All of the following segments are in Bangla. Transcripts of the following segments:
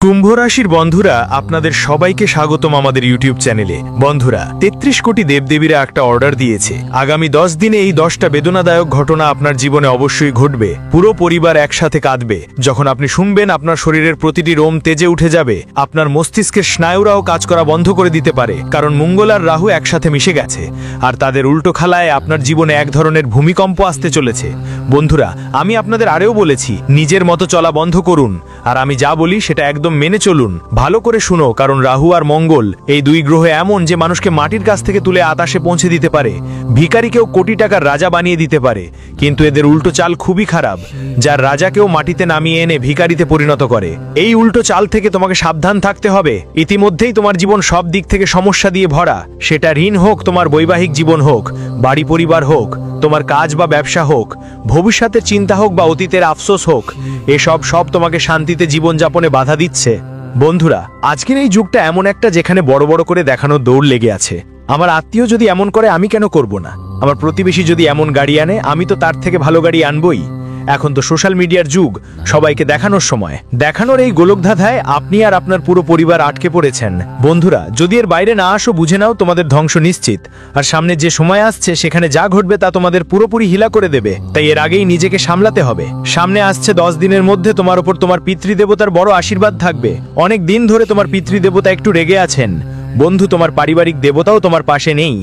কুম্ভ রাশির বন্ধুরা আপনাদের সবাইকে স্বাগতম আমাদের ইউটিউব চ্যানেলে। বন্ধুরা, 33 কোটি দেবদেবীরা একটা অর্ডার দিয়েছে। আগামী 10 দিনে এই 10টা বেদনাদায়ক ঘটনা আপনার জীবনে অবশ্যই ঘটবে। পুরো পরিবার একসাথে কাঁদবে। যখন আপনি শুনবেন, আপনার শরীরের প্রতিটি রোম তেজে উঠে যাবে। আপনার মস্তিষ্কের স্নায়ুরাও কাজ করা বন্ধ করে দিতে পারে, কারণ মঙ্গল আর রাহু একসাথে মিশে গেছে, আর তাদের উল্টো খেলায় আপনার জীবনে এক ধরনের ভূমিকম্প আসতে চলেছে। বন্ধুরা, আমি আপনাদের আরেও বলেছি, নিজের মতো চলা বন্ধ করুন, আর আমি যা বলি সেটা একদম মেনে চলুন। ভালো করে শুনো, কারণ রাহু আর মঙ্গল এই দুই গ্রহ এমন যে মানুষকে মাটির কাছ থেকে তুলে আকাশে পৌঁছে দিতে পারে, ভিখারিকেও কোটি টাকার রাজা বানিয়ে দিতে পারে। কিন্তু এদের উল্টো চাল খুবই খারাপ, যার রাজাকেও মাটিতে নামিয়ে এনে ভিখারিতে পরিণত করে। এই উল্টো চাল থেকে তোমাকে সাবধান থাকতে হবে। ইতিমধ্যেই তোমার জীবন সব দিক থেকে সমস্যা দিয়ে ভরা, সেটা ঋণ হোক, তোমার বৈবাহিক জীবন হোক, বাড়ি পরিবার হোক, তোমার কাজ বা ব্যবসা হোক, ভবিষ্যতের চিন্তা হোক বা অতীতের আফসোস হোক, এসব তোমাকে শান্তিতে জীবনযাপনে বাধা দিচ্ছে। বন্ধুরা, আজকের এই যুগটা এমন একটা যেখানে বড় বড় করে দেখানোর দৌড় লেগে আছে। আমার আত্মীয় যদি এমন করে, আমি কেন করব না? আমার প্রতিবেশী যদি এমন গাড়ি আনে, আমি তো তার থেকে ভালো গাড়ি আনবই। এখন তো সোশ্যাল মিডিয়ার যুগ, সবাইকে দেখানোর সময়। দেখানোর এই গোলকধাঁধায় আপনি আর আপনার পুরো পরিবার আটকে পড়েছেন। বন্ধুরা, যদি এর বাইরে না আসো, বুঝে নাও তোমাদের ধ্বংস নিশ্চিত। আর সামনে যে সময় আসছে, সেখানে যা ঘটবে তা তোমাদের পুরোপুরি হিলা করে দেবে। তাই এর আগেই নিজেকে সামলাতে হবে। সামনে আসছে 10 দিনের মধ্যে তোমার উপর তোমার পিতৃদেবতার বড় আশীর্বাদ থাকবে। অনেক দিন ধরে তোমার পিতৃদেবতা একটু রেগে আছেন। বন্ধু, তোমার পারিবারিক দেবতাও তোমার পাশে নেই।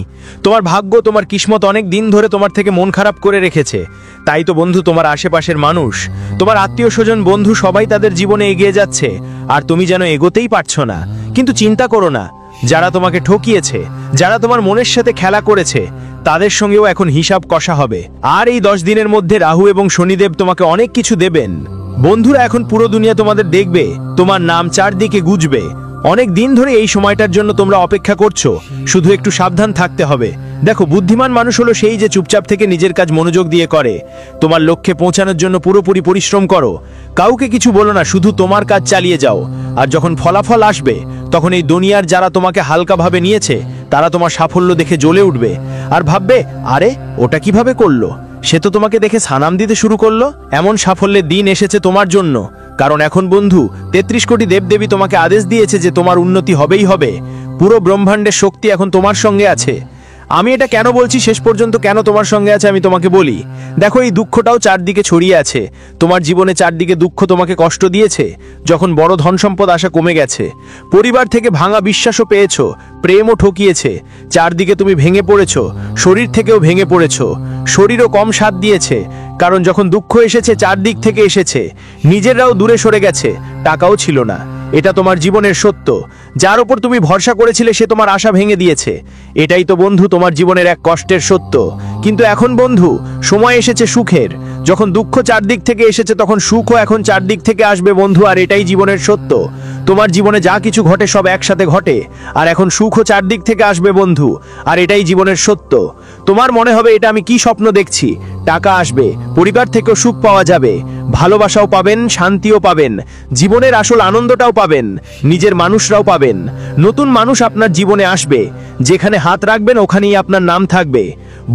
তোমার ভাগ্য, তোমার কিসমত অনেক দিন ধরে তোমার থেকে মন খারাপ করে রেখেছে। তাই তো বন্ধু, তোমার আশেপাশের মানুষ, তোমার আত্মীয় স্বজন, বন্ধু সবাই তাদের জীবনে এগিয়ে যাচ্ছে, আর তুমি যেন এগোতেই পারছো না। কিন্তু চিন্তা করো না, যারা তোমাকে ঠকিয়েছে, যারা তোমার মনের সাথে খেলা করেছে, তাদের সঙ্গেও এখন হিসাব কষা হবে। আর এই 10 দিনের মধ্যে রাহু এবং শনিদেব তোমাকে অনেক কিছু দেবেন। বন্ধুরা, এখন পুরো দুনিয়া তোমাদের দেখবে, তোমার নাম চারদিকে গুজবে। অনেক দিন ধরে এই সময়টার জন্য তোমরা অপেক্ষা করছো, শুধু একটু সাবধান থাকতে হবে। দেখো, বুদ্ধিমান মানুষ হলো সেই যে চুপচাপ থেকে নিজের কাজ মনোযোগ দিয়ে করে। তোমার লক্ষ্যে পৌঁছানোর জন্য পুরোপুরি পরিশ্রম করো, কাউকে কিছু বলো না, শুধু তোমার কাজ চালিয়ে যাও। আর যখন ফলাফল আসবে, তখন এই দুনিয়ার যারা তোমাকে হালকাভাবে নিয়েছে, তারা তোমার সাফল্য দেখে জ্বলে উঠবে আর ভাববে, আরে ওটা কিভাবে করলো? সে তো তোমাকে দেখে সালাম দিতে শুরু করলো। এমন সাফল্যের দিন এসেছে তোমার জন্য, কারণ এখন বন্ধু, 33 কোটি দেবদেবী তোমাকে আদেশ দিয়েছে যে তোমার উন্নতি হবেই হবে। পুরো ব্রহ্মাণ্ডের শক্তি এখন তোমার সঙ্গে আছে। আমি এটা কেন বলছি, শেষ পর্যন্ত কেন তোমার সঙ্গে আছে আমি তোমাকে বলি। দেখো, এই দুঃখটাও চারদিকে ছড়িয়ে আছে। তোমার জীবনে চারদিকে দুঃখ তোমাকে কষ্ট দিয়েছে। যখন বড় ধন সম্পদ আসা কমে গেছে, পরিবার থেকে ভাঙা বিশ্বাসও পেয়েছো, প্রেমও ঠকিয়েছে, চারদিকে তুমি ভেঙে পড়েছো, শরীর থেকেও ভেঙে পড়েছো। শরীরও কম সাথ দিয়েছে, কারণ যখন দুঃখ এসেছে চারদিক থেকে এসেছে। নিজেরাও দূরে সরে গেছে, টাকাও ছিল না। এটা তোমার জীবনের সত্য। যার উপর তুমি ভরসা করেছিলে, সে তোমার আশা ভেঙে দিয়েছে। এটাই তো বন্ধু তোমার জীবনের এক কষ্টের সত্য। কিন্তু এখন বন্ধু, সময় এসেছে সুখের। যখন দুঃখ চারদিক থেকে এসেছে, তখন সুখও এখন চারদিক থেকে আসবে বন্ধু। আর এটাই জীবনের সত্য। তোমার জীবনে যা কিছু ঘটে সব একসাথে ঘটে, আর এখন সুখও চারদিক থেকে আসবে বন্ধু। আর এটাই জীবনের সত্য। তোমার মনে হবে, এটা আমি কি স্বপ্ন দেখছি? টাকা আসবে, পরিবার থেকেও সুখ পাওয়া যাবে, ভালোবাসাও পাবেন, শান্তিও পাবেন, জীবনের আসল আনন্দটাও পাবেন, নিজের মানুষরাও পাবেন। নতুন মানুষ আপনার জীবনে আসবে, যেখানে হাত রাখবেন ওখানেই আপনার নাম থাকবে।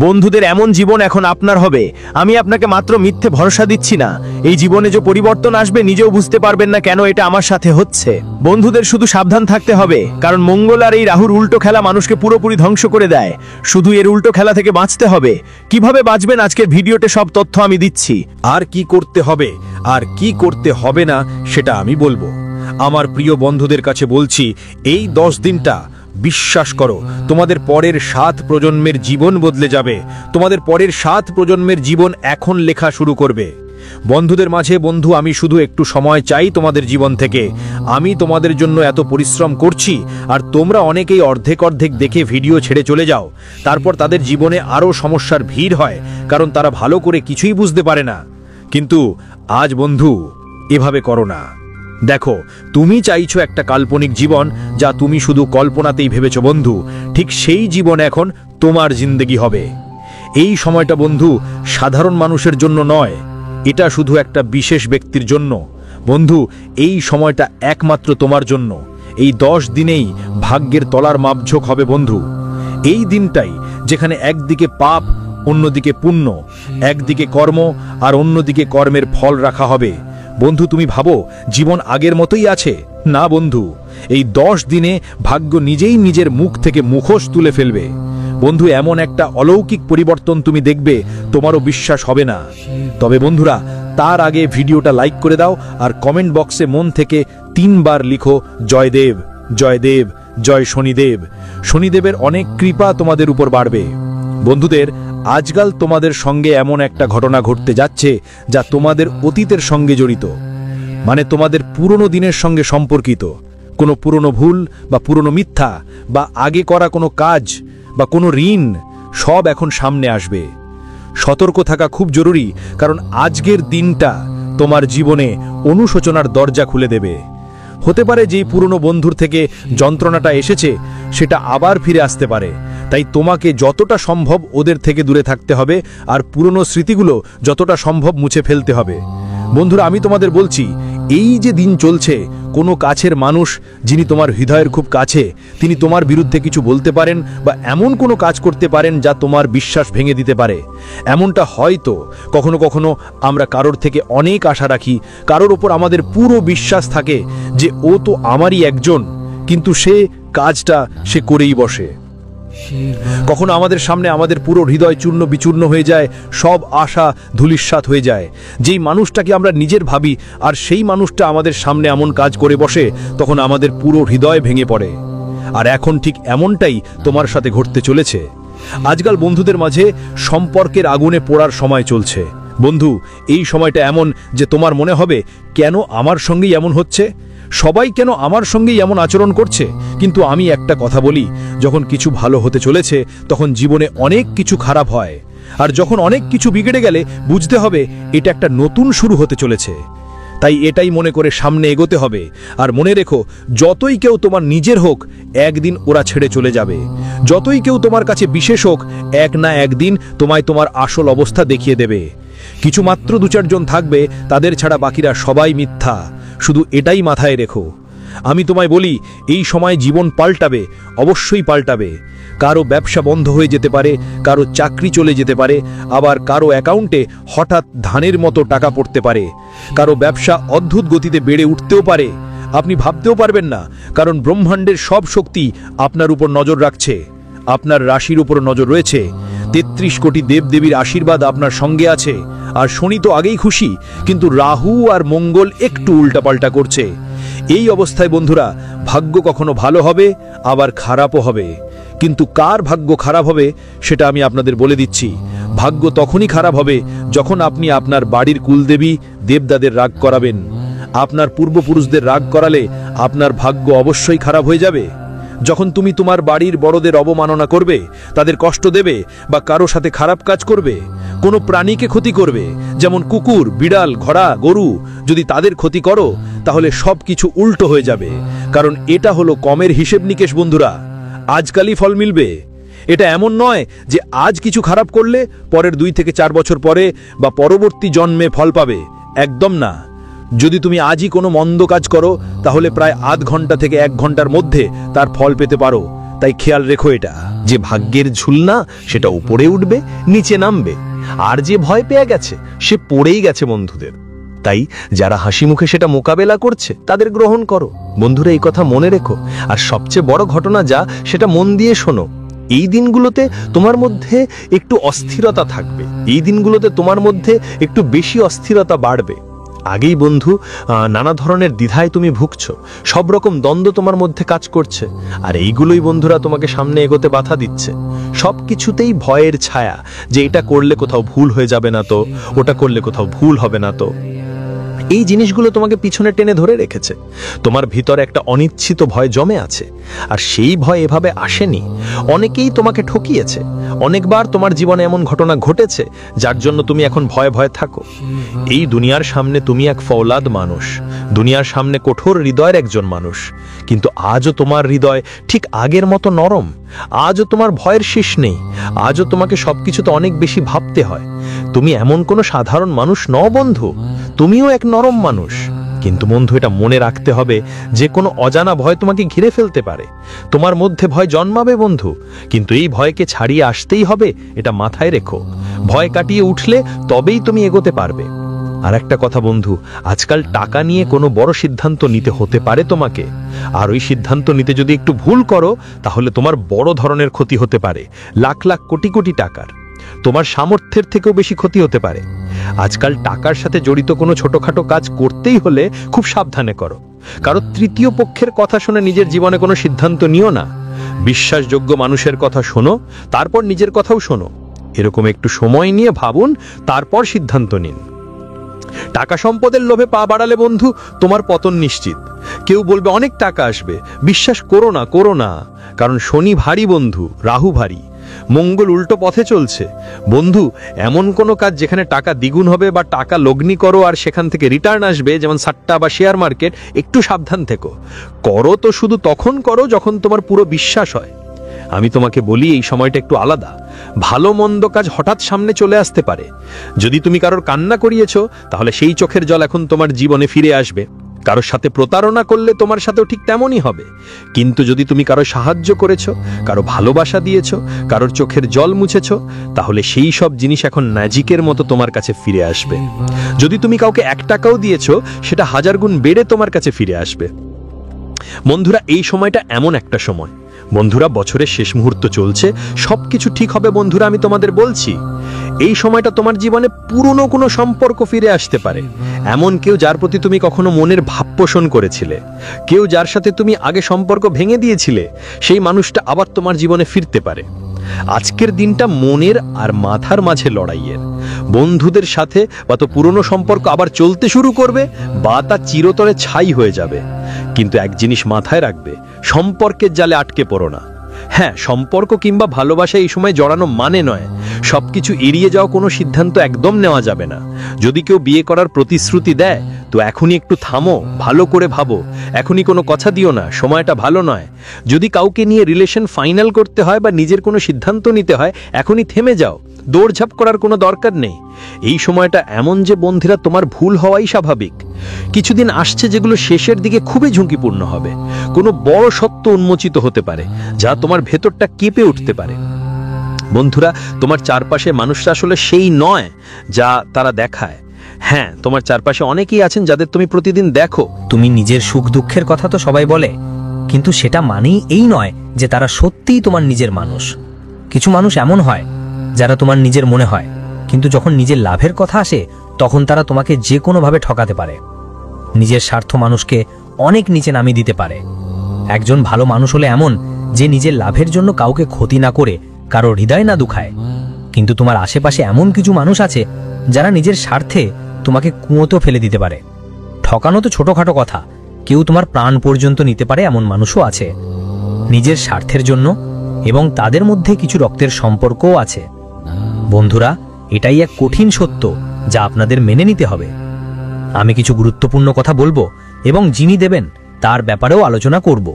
বন্ধুদের এমন জীবন এখন আপনার হবে। আমি আপনাকে মাত্র মিথ্যে ভরসা দিচ্ছি না। এই জীবনে যে পরিবর্তন আসবে, নিজেও বুঝতে পারবেন না কেন এটা আমার সাথে হচ্ছে। বন্ধুদের শুধু সাবধান থাকতে হবে, কারণ মঙ্গল আর এই রাহুর উল্টো খেলা মানুষকে পুরোপুরি ধ্বংস করে দেয়। শুধু এর উল্টো খেলা থেকে বাঁচতে হবে। কিভাবে বাঁচবেন, আজকের ভিডিওতে সব তথ্য আমি দিচ্ছি। আর কি করতে হবে আর কি করতে হবে না, সেটা আমি বলবো। আমার প্রিয় বন্ধুদের কাছে বলছি, এই 10 দিনটা বিশ্বাস করো, তোমাদের পরের 7 প্রজন্মের জীবন বদলে যাবে। তোমাদের পরের 7 প্রজন্মের জীবন এখন লেখা শুরু করবে। বন্ধুদের মাঝে বন্ধু, আমি শুধু একটু সময় চাই তোমাদের জীবন থেকে। আমি তোমাদের জন্য এত পরিশ্রম করছি, আর তোমরা অনেকেই অর্ধেক অর্ধেক দেখে ভিডিও ছেড়ে চলে যাও। তারপর তাদের জীবনে আরও সমস্যার ভিড় হয়, কারণ তারা ভালো করে কিছুই বুঝতে পারে না। কিন্তু আজ বন্ধু, এভাবে করো না। দেখো, তুমি চাইছো একটা কাল্পনিক জীবন, যা তুমি শুধু কল্পনাতেই ভেবেছো বন্ধু। ঠিক সেই জীবন এখন তোমার জিন্দেগি হবে। এই সময়টা বন্ধু সাধারণ মানুষের জন্য নয়, এটা শুধু একটা বিশেষ ব্যক্তির জন্য। বন্ধু, এই সময়টা একমাত্র তোমার জন্য। এই 10 দিনেই ভাগ্যের তলার মাপঝোঁক হবে বন্ধু। এই দিনটাই যেখানে একদিকে পাপ, অন্যদিকে পুণ্য, একদিকে কর্ম আর অন্যদিকে কর্মের ফল রাখা হবে। বন্ধু, তুমি ভাবো জীবন আগের মতোই আছে, না বন্ধু, এই 10 দিনে ভাগ্য নিজেই নিজের মুখ থেকে মুখোশ তুলে ফেলবে। বন্ধু, এমন একটা অলৌকিক পরিবর্তন তুমি দেখবে, তোমারও বিশ্বাস হবে না। তবে বন্ধুরা, তার আগে ভিডিওটা লাইক করে দাও আর কমেন্ট বক্সে মন থেকে 3 বার লিখো জয়দেব, জয়দেব, জয় শনিদেব। শনিদেবের অনেক কৃপা তোমাদের উপর বাড়বে। বন্ধুদের, আজকাল তোমাদের সঙ্গে এমন একটা ঘটনা ঘটতে যাচ্ছে যা তোমাদের অতীতের সঙ্গে জড়িত, মানে তোমাদের পুরনো দিনের সঙ্গে সম্পর্কিত। কোনো পুরনো ভুল বা পুরনো মিথ্যা বা আগে করা কোনো কাজ বা কোনো ঋণ সব এখন সামনে আসবে। সতর্ক থাকা খুব জরুরি, কারণ আজকের দিনটা তোমার জীবনে অনুশোচনার দরজা খুলে দেবে। হতে পারে যেই পুরনো বন্ধুর থেকে যন্ত্রণাটা এসেছে সেটা আবার ফিরে আসতে পারে। তাই তোমাকে যতটা সম্ভব ওদের থেকে দূরে থাকতে হবে আর পুরনো স্মৃতিগুলো যতটা সম্ভব মুছে ফেলতে হবে। বন্ধুরা, আমি তোমাদের বলছি, এই যে দিন চলছে, কোনো কাছের মানুষ যিনি তোমার হৃদয়ের খুব কাছে, তিনি তোমার বিরুদ্ধে কিছু বলতে পারেন বা এমন কোনো কাজ করতে পারেন যা তোমার বিশ্বাস ভেঙে দিতে পারে। এমনটা হয়তো কখনো কখনো আমরা কারোর থেকে অনেক আশা রাখি, কারোর ওপর আমাদের পুরো বিশ্বাস থাকে যে ও তো আমারই একজন, কিন্তু সে কাজটা সে করেই বসে। কখনো আমাদের সামনে আমাদের পুরো হৃদয় চূর্ণ বিচূর্ণ হয়ে যায়, সব আশা ধূলিসাৎ হয়ে যায়। যেই মানুষটাকে আমরা নিজের ভাবি আর সেই মানুষটা আমাদের সামনে এমন কাজ করে বসে, তখন আমাদের পুরো হৃদয় ভেঙে পড়ে। আর এখন ঠিক এমনটাই তোমার সাথে ঘটতে চলেছে। আজকাল বন্ধুদের মাঝে সম্পর্কের আগুনে পোড়ার সময় চলছে। বন্ধু, এই সময়টা এমন যে তোমার মনে হবে, কেন আমার সঙ্গেই এমন হচ্ছে, সবাই কেন আমার সঙ্গেই এমন আচরণ করছে। কিন্তু আমি একটা কথা বলি, যখন কিছু ভালো হতে চলেছে তখন জীবনে অনেক কিছু খারাপ হয়, আর যখন অনেক কিছু বিগড়ে গেলে বুঝতে হবে এটা একটা নতুন শুরু হতে চলেছে। তাই এটাই মনে করে সামনে এগোতে হবে। আর মনে রেখো, যতই কেউ তোমার নিজের হোক, একদিন ওরা ছেড়ে চলে যাবে। যতই কেউ তোমার কাছে বিশেষ হোক, এক না একদিন তোমায় তোমার আসল অবস্থা দেখিয়ে দেবে। কিছু মাত্র 2-4 জন থাকবে, তাদের ছাড়া বাকিরা সবাই মিথ্যা। শুধু এটাই মাথায় রেখো। আমি তোমায় বলি, এই সময় জীবন পাল্টাবে, অবশ্যই পাল্টাবে। কারো ব্যবসা বন্ধ হয়ে যেতে পারে, কারো চাকরি চলে যেতে পারে, আবার কারো অ্যাকাউন্টে হঠাৎ ধানের মতো টাকা পড়তে পারে। কারো ব্যবসা অদ্ভুত গতিতে বেড়ে উঠতেও পারে, আপনি ভাবতেও পারবেন না, কারণ ব্রহ্মাণ্ডের সব শক্তি আপনার উপর নজর রাখছে। আপনার রাশির উপর নজর রয়েছে। 33 কোটি দেবদেবীর আশীর্বাদ আপনার সঙ্গে আছে। আর শনি তো আগেই খুশি, কিন্তু রাহু আর মঙ্গল একটু উল্টাপাল্টা করছে। এই অবস্থায় বন্ধুরা, ভাগ্য কখনো ভালো হবে, আবার খারাপও হবে। কিন্তু কার ভাগ্য খারাপ হবে সেটা আমি আপনাদের বলে দিচ্ছি। ভাগ্য তখনই খারাপ হবে যখন আপনি আপনার বাড়ির কুলদেবী দেবদাদের রাগ করাবেন। আপনার পূর্বপুরুষদের রাগ করালে আপনার ভাগ্য অবশ্যই খারাপ হয়ে যাবে। যখন তুমি তোমার বাড়ির বড়দের অবমাননা করবে, তাদের কষ্ট দেবে বা কারো সাথে খারাপ কাজ করবে, কোনো প্রাণীকে ক্ষতি করবে, যেমন কুকুর, বিড়াল, ঘোড়া, গরু, যদি তাদের ক্ষতি করো, তাহলে সব কিছু উল্টো হয়ে যাবে। কারণ এটা হলো কমের হিসেব নিকেশ বন্ধুরা। আজকালই ফল মিলবে। এটা এমন নয় যে আজ কিছু খারাপ করলে পরের 2 থেকে 4 বছর পরে বা পরবর্তী জন্মে ফল পাবে, একদম না। যদি তুমি আজই কোনো মন্দ কাজ করো, তাহলে প্রায় আধ ঘন্টা থেকে 1 ঘন্টার মধ্যে তার ফল পেতে পারো। তাই খেয়াল রেখো, এটা যে ভাগ্যের ঝুলনা সেটা উপরে উঠবে, নিচে নামবে। আর যে ভয় পেয়ে গেছে সে পড়েই গেছে বন্ধুদের। তাই যারা হাসি মুখে সেটা মোকাবেলা করছে তাদের গ্রহণ করো। বন্ধুরা, এই কথা মনে রেখো। আর সবচেয়ে বড় ঘটনা যা, সেটা মন দিয়ে শোনো। এই দিনগুলোতে তোমার মধ্যে একটু অস্থিরতা থাকবে। এই দিনগুলোতে তোমার মধ্যে একটু বেশি অস্থিরতা বাড়বে। আগেই বন্ধু নানা ধরনের দ্বিধায় তুমি ভুগছো, সব রকম দ্বন্দ্ব তোমার মধ্যে কাজ করছে। আর এইগুলোই বন্ধুরা তোমাকে সামনে এগোতে বাধা দিচ্ছে। সব কিছুতেই ভয়ের ছায়া, যে এটা করলে কোথাও ভুল হয়ে যাবে না তো, ওটা করলে কোথাও ভুল হবে না তো। এই জিনিসগুলো তোমাকে পিছনে টেনে ধরে রেখেছে। তোমার ভিতরে একটা অনিচ্ছিত ভয় জমে আছে। আর সেই ভয় এভাবে আসেনি। অনেকেই তোমাকে ঠকিয়েছে। অনেকবার তোমার জীবনে এমন ঘটনা ঘটেছে যার জন্য তুমি এখন ভয়ে ভয়ে থাকো। এই দুনিয়ার সামনে তুমি এক ফৌলাদ মানুষ, দুনিয়ার সামনে কঠোর হৃদয়ের একজন মানুষ। কিন্তু আজও তোমার হৃদয় ঠিক আগের মতো নরম। আজও তোমার ভয়ের শেষ নেই। আজও তোমাকে সবকিছুতে অনেক বেশি ভাবতে হয়। তুমি এমন কোনো সাধারণ মানুষ নও বন্ধু, তুমিও এক নরম মানুষ। কিন্তু বন্ধু, এটা মনে রাখতে হবে যে কোনো অজানা ভয় তোমাকে ঘিরে ফেলতে পারে। তোমার মধ্যে ভয় জন্মাবে বন্ধু, কিন্তু এই ভয়কে ছাড়িয়ে আসতেই হবে, এটা মাথায় রেখো। ভয় কাটিয়ে উঠলে তবেই তুমি এগোতে পারবে। আর একটা কথা বন্ধু, আজকাল টাকা নিয়ে কোনো বড় সিদ্ধান্ত নিতে হতে পারে তোমাকে, আর ওই সিদ্ধান্ত নিতে যদি একটু ভুল করো তাহলে তোমার বড় ধরনের ক্ষতি হতে পারে, লাখ লাখ কোটি কোটি টাকার। তোমার সামর্থ্যের থেকেও বেশি ক্ষতি হতে পারে। আজকাল টাকার সাথে জড়িত কোনো ছোটখাটো কাজ করতেই হলে খুব সাবধানে করো। কারো তৃতীয় পক্ষের কথা শুনে নিজের জীবনে কোনো সিদ্ধান্ত নিও না। বিশ্বাসযোগ্য মানুষের কথা শোনো, তারপর নিজের কথাও শোনো। এরকম একটু সময় নিয়ে ভাবুন, তারপর সিদ্ধান্ত নিন। টাকা সম্পদের লোভে পা বাড়ালে বন্ধু তোমার পতন নিশ্চিত। কেউ বলবে অনেক টাকা আসবে, বিশ্বাস করো না, কারণ শনি ভারী বন্ধু, রাহু ভারী, মঙ্গল উল্টো পথে চলছে। বন্ধু, এমন কোনো কাজ যেখানে টাকা দ্বিগুণ হবে বা টাকা লগ্নি করো আর সেখান থেকে রিটার্ন আসবে, যেমন সাট্টা বা শেয়ার মার্কেট, একটু সাবধান থেকো। করো তো শুধু তখন করো যখন তোমার পুরো বিশ্বাস হয়। আমি তোমাকে বলি, এই সময়টা একটু আলাদা। ভালো মন্দ কাজ হঠাৎ সামনে চলে আসতে পারে। যদি তুমি কারোর কান্না করিয়েছো, তাহলে সেই চোখের জল এখন তোমার জীবনে ফিরে আসবে। কারোর সাথে প্রতারণা করলে তোমার সাথেও ঠিক তেমনই হবে। কিন্তু যদি তুমি কারো সাহায্য করেছো, কারো ভালোবাসা দিয়েছো, কারোর চোখের জল মুছেছো, তাহলে সেই সব জিনিস এখন ম্যাজিকের মতো তোমার কাছে ফিরে আসবে। যদি তুমি কাউকে 1 টাকাও দিয়েছো, সেটা 1000 গুণ বেড়ে তোমার কাছে ফিরে আসবে। বন্ধুরা, এই সময়টা এমন একটা সময়। বন্ধুরা, বছরের শেষ মুহূর্ত চলছে, সবকিছু ঠিক হবে বন্ধুরা, আমি তোমাদের বলছি। এই সময়টা তোমার জীবনে পুরনো কোনো সম্পর্ক ফিরে আসতে পারে। এমন কেউ যার প্রতি তুমি কখনো মনের ভাব পোষণ করেছিলে, কেউ যার সাথে তুমি আগে সম্পর্ক ভেঙে দিয়েছিলে, সেই মানুষটা আবার তোমার জীবনে ফিরতে পারে। আজকের দিনটা মনের আর মাথার মাঝে লড়াইয়ের। বন্ধুদের সাথে বা তো পুরনো সম্পর্ক আবার চলতে শুরু করবে, বা তা চিরতরে ছাই হয়ে যাবে। কিন্তু এক জিনিস মাথায় রাখবে, সম্পর্কের জালে আটকে পড়ো না। হ্যাঁ, সম্পর্ক কিংবা ভালোবাসা এই সময় জড়ানো মানে নয় সবকিছু এড়িয়ে যাওয়া কোনো সিদ্ধান্ত একদম নেওয়া যাবে না। যদি কেউ বিয়ে করার প্রতিশ্রুতি দেয়, তো এখনই একটু থামো, ভালো করে ভাবো। এখনই কোনো কথা দিও না, সময়টা ভালো নয়। যদি কাউকে নিয়ে রিলেশন ফাইনাল করতে হয় বা নিজের কোনো সিদ্ধান্ত নিতে হয়, এখনই থেমে যাও। দৌড়ঝাঁপ করার কোনো দরকার নেই। এই সময়টা এমন যে বন্ধুরা, তোমার ভুল হওয়াই স্বাভাবিক। কিছুদিন আসছে যেগুলো শেষের দিকে খুবই ঝুঁকিপূর্ণ হবে। কোনো বড় সত্য উন্মোচিত হতে পারে, যা তোমার ভেতরটা কেঁপে উঠতে পারে। বন্ধুরা, তোমার চারপাশে মানুষরা আসলে সেই নয় যা তারা দেখায়। হ্যাঁ, তোমার চারপাশে অনেকেই আছেন যাদের তুমি প্রতিদিন দেখো। তুমি নিজের সুখ দুঃখের কথা তো সবাই বলে, কিন্তু সেটা মানেই এই নয় যে তারা সত্যিই তোমার নিজের মানুষ। কিছু মানুষ এমন হয় যারা তোমার নিজের মনে হয়, কিন্তু যখন নিজের লাভের কথা আসে তখন তারা তোমাকে যে কোনোভাবে ঠকাতে পারে। নিজের স্বার্থ মানুষকে অনেক নিচে নামিয়ে দিতে পারে। একজন ভালো মানুষ হলে এমন যে নিজের লাভের জন্য কাউকে ক্ষতি না করে কারো হৃদয় না দুখায়। কিন্তু তোমার আশেপাশে এমন কিছু মানুষ আছে যারা নিজের স্বার্থে তোমাকে কুঁয়োতেও ফেলে দিতে পারে। ঠকানো তো ছোটখাটো কথা, কেউ তোমার প্রাণ পর্যন্ত নিতে পারে, এমন মানুষও আছে। নিজের স্বার্থের জন্য, এবং তাদের মধ্যে কিছু রক্তের সম্পর্কও আছে। বন্ধুরা, এটাই এক কঠিন সত্য যা আপনাদের মেনে নিতে হবে। আমি কিছু গুরুত্বপূর্ণ কথা বলবো এবং যিনি দেবেন তার ব্যাপারেও আলোচনা করব।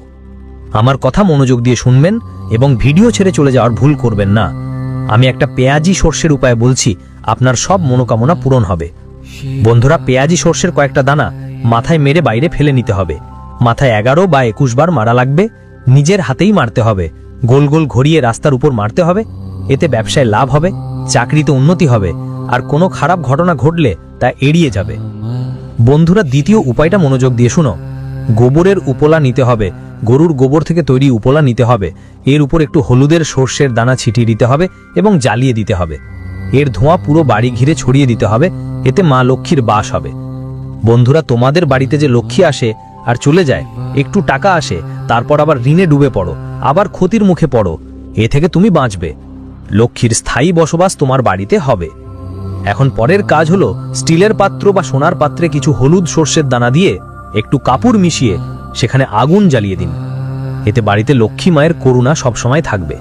আমার কথা মনোযোগ দিয়ে শুনবেন এবং ভিডিও ছেড়ে চলে যাওয়ার ভুল করবেন না। আমি একটা পেঁয়াজি সর্ষের উপায় বলছি, আপনার সব মনোকামনা পূরণ হবে। বন্ধুরা, পেঁয়াজি সর্ষের কয়েকটা দানা মাথায় মেরে বাইরে ফেলে নিতে হবে। মাথায় 11 বা 21 বার মারা লাগবে। নিজের হাতেই মারতে হবে। গোল গোল ঘুরিয়ে রাস্তার উপর মারতে হবে। এতে ব্যবসায় লাভ হবে, চাকরিতে উন্নতি হবে, আর কোনো খারাপ ঘটনা ঘটলে তা এড়িয়ে যাবে। বন্ধুরা, দ্বিতীয় উপায়টা মনোযোগ দিয়ে শুনো। গোবরের উপলা নিতে হবে। গরুর গোবর থেকে তৈরি উপলা নিতে হবে। এর উপর একটু হলুদের সর্ষের দানা ছিটিয়ে দিতে হবে এবং জ্বালিয়ে দিতে হবে। এর ধোঁয়া পুরো বাড়ি ঘিরে ছড়িয়ে দিতে হবে। এতে মা লক্ষ্মীর বাস হবে। বন্ধুরা, তোমাদের বাড়িতে যে লক্ষ্মী আসে আর চলে যায়, একটু টাকা আসে, তারপর আবার ঋণে ডুবে পড়ো, আবার ক্ষতির মুখে পড়ো, এ থেকে তুমি বাঁচবে। লক্ষ্মীর স্থায়ী বসবাস তোমার বাড়িতে হবে। এখন পরের কাজ হলো, স্টিলের পাত্র বা সোনার পাত্রে কিছু হলুদ সর্ষের দানা দিয়ে একটু কাপড় মিশিয়ে সেখানে আগুন জ্বালিয়ে দিন। এতে বাড়িতে লক্ষ্মী মায়ের করুণা সবসময় থাকবে।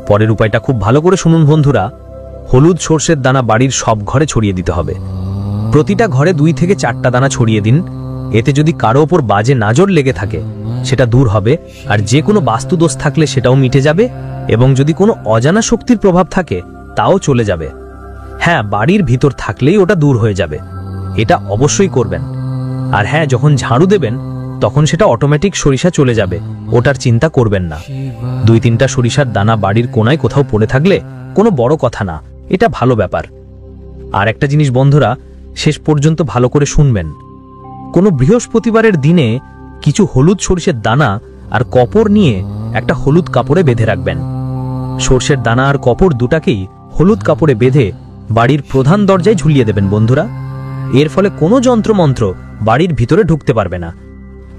পরের উপায়টা খুব ভালো করে শুনুন বন্ধুরা। হলুদ সর্ষের দানা বাড়ির সব ঘরে ছড়িয়ে দিতে হবে। প্রতিটা ঘরে 2 থেকে 4টা দানা ছড়িয়ে দিন। এতে যদি কারো ওপর বাজে নজর লেগে থাকে সেটা দূর হবে, আর যে কোনো বাস্তুদোষ থাকলে সেটাও মিটে যাবে, এবং যদি কোনো অজানা শক্তির প্রভাব থাকে তাও চলে যাবে। হ্যাঁ, বাড়ির ভিতর থাকলেই ওটা দূর হয়ে যাবে। এটা অবশ্যই করবেন। আর হ্যাঁ, যখন ঝাড়ু দেবেন তখন সেটা অটোমেটিক সরিষা চলে যাবে, ওটার চিন্তা করবেন না। 2-3টা সরিষার দানা বাড়ির কোনায় কোথাও পড়ে থাকলে কোনো বড় কথা না, এটা ভালো ব্যাপার। আর একটা জিনিস বন্ধুরা, শেষ পর্যন্ত ভালো করে শুনবেন। কোনো বৃহস্পতিবারের দিনে কিছু হলুদ সরিষের দানা আর কপর নিয়ে একটা হলুদ কাপড়ে বেঁধে রাখবেন। সর্ষের দানা আর কপর দুটাকেই হলুদ কাপড়ে বেঁধে বাড়ির প্রধান দরজায় ঝুলিয়ে দেবেন বন্ধুরা। এর ফলে কোনো যন্ত্রমন্ত্র বাড়ির ভিতরে ঢুকতে পারবে না।